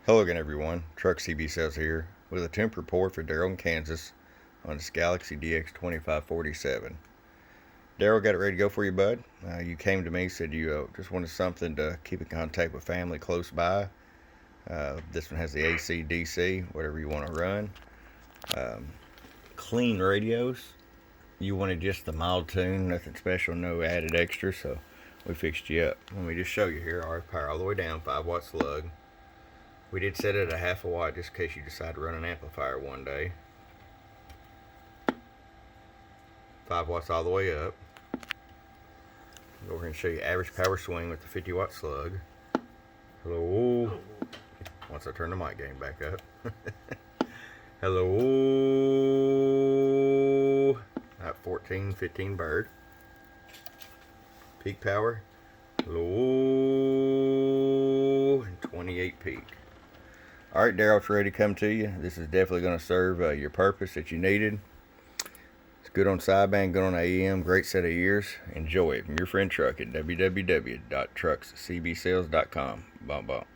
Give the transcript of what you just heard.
Hello again, everyone. Truck CB Sales here with a temp report for Daryl in Kansas on this Galaxy DX2547. Daryl, got it ready to go for you, bud. You came to me, said you just wanted something to keep in contact with family close by. This one has the AC, DC, whatever you want to run. Clean radios. You wanted just the mild tune, nothing special, no added extra, so we fixed you up. Let me just show you here. Our power all the way down, 5-watt slug. We did set it at a half a watt just in case you decide to run an amplifier one day. 5 watts all the way up. Go over and show you average power swing with the 50-watt slug. Hello. Once I turn the mic gain back up. Hello. At 14, 15 bird. Peak power. Hello. And 28 peak. Alright, Daryl, it's ready to come to you. This is definitely going to serve your purpose that you needed. It's good on sideband, good on AEM, great set of ears. Enjoy it. From your friend Truck at www.truckscbsales.com. Bump, bump.